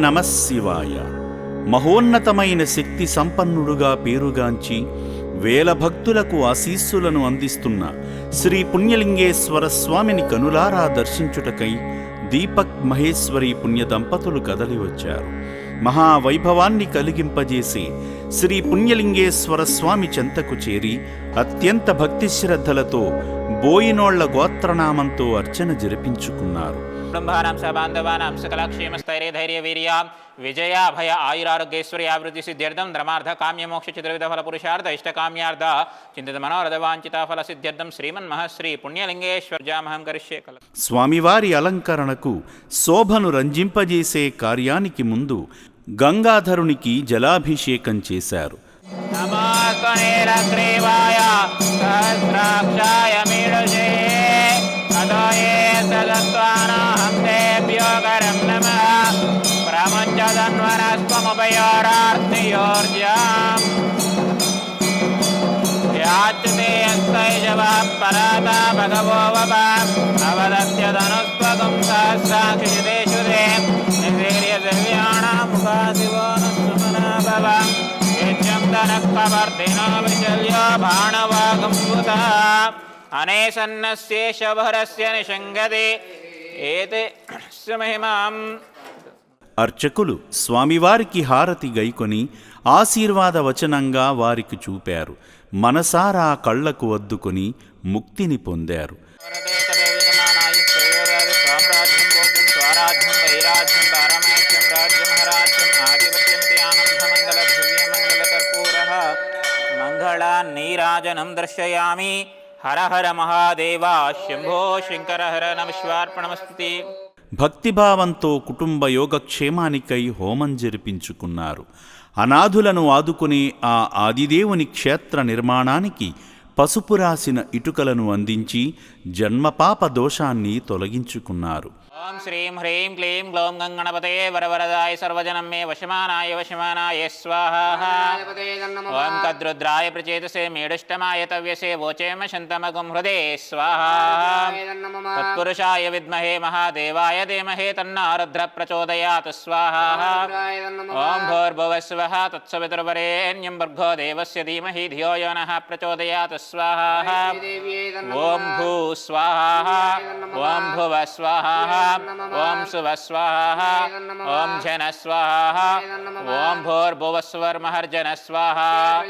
నమఃశివాయ. మహోన్నతమైన శక్తి సంపన్నుడుగా పేరుగాంచి వేల భక్తులకు ఆశీస్సులను అందిస్తున్న శ్రీ పుణ్యలింగేశ్వర స్వామిని కనులారా దర్శించుటకై దీపక్ మహేశ్వరి పుణ్యదంపతులు కదలివచ్చారు. మహావైభవాన్ని కలిగింపజేసి శ్రీ పుణ్యలింగేశ్వర స్వామి చెంతకు చేరి అత్యంత భక్తి శ్రద్ధలతో బోయినోళ్ల గోత్రనామంతో అర్చన జరిపించుకున్నారు. కుటుంబానాం సబాంధవానాం సకలక్షేమస్థైర్యధైర్యవీర్యా విజయాభయ ఆయురారోగ్యేశ్వర్యాభివృద్ధి సిద్ధ్యర్థం ధర్మార్థ కామ్యమోక్ష చతుర్విధ ఫల పురుషార్థ ఇష్టకామ్యార్థ చింతిత మనోరథ వాంఛిత ఫల సిద్ధ్యర్థం శ్రీమన్మహశ్రీ పుణ్యలింగేశ్వర్జామహం కరిష్యే. స్వామివారి అలంకరణకు శోభను రంజింపజేసే కార్యానికి ముందు గంగాధరునికి జలాభిషేకం చేశారు. అర్చకులు స్వామివారికి హారతి గైకొని ఆశీర్వాద వచనంగా వారికి చూపారు. మనసారా కళ్లకు అద్దుకొని ముక్తిని పొందారు. నీరాజనం దర్శయామి. హర హర మహాదేవ శంభో శంకర హర నమస్వార్పణమస్తుతే. భక్తిభావంతో కుటుంబ యోగక్షేమానికై హోమం జరిపించుకున్నారు. అనాథులను ఆదుకునే ఆ ఆదిదేవుని క్షేత్ర నిర్మాణానికి పసుపు రాసిన ఇటుకలను అందించి జన్మపాప దోషాన్ని తొలగించుకున్నారు. ఓం శ్రీం హ్రీం క్లీం గ్లౌం గంగణపతయే వరవరదాయ సర్వజనం మే వశమానాయ వశమానాయ స్వాహా. ఓం కద్రుద్రాయ ప్రచేతసే మేడుష్టమాయ తవ్యసే వోచేమ శంతమగం హృదే స్వాహా. తత్పురుషాయ విద్మహే మహాదేవాయ ధీమహి తన్నో రుద్ర ప్రచోదయాత్ స్వాహా. ఓం భూర్భువస్వః తత్సవితుర్వరేణ్యం భర్గో దేవస్య ధీమహి ధియో యో నః ప్రచోదయాత్ స్వాహా. ఓం భూ స్వాహా. ఓం భువ స్వాహా. ఓం శుభ స్వాహా. ఓం జన స్వాహా. ఓం భూర్భువస్వర్మహర్జన స్వాహా.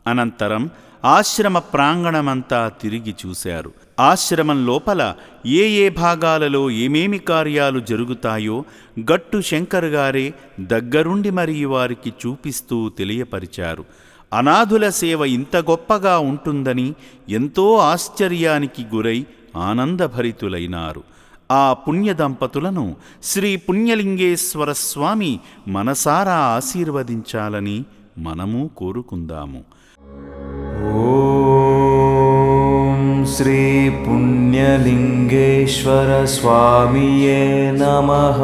అనంతరం ఆశ్రమ ప్రాంగణమంతా తిరిగి చూశారు. ఆశ్రమం లోపల ఏ భాగాలలో ఏమేమి కార్యాలు జరుగుతాయో గట్టు శంకర్ గారే దగ్గరుండి మరీ వారికి చూపిస్తూ తెలియపరిచారు. అనాథుల సేవ ఇంత గొప్పగా ఉంటుందని ఎంతో ఆశ్చర్యానికి గురై ఆనందభరితులైనారు. ఆ పుణ్యదంపతులను శ్రీ పుణ్యలింగేశ్వర స్వామి మనసారా ఆశీర్వదించాలని మనము కోరుకుందాము. ఓం శ్రీ పుణ్యలింగేశ్వర స్వామియే నమః.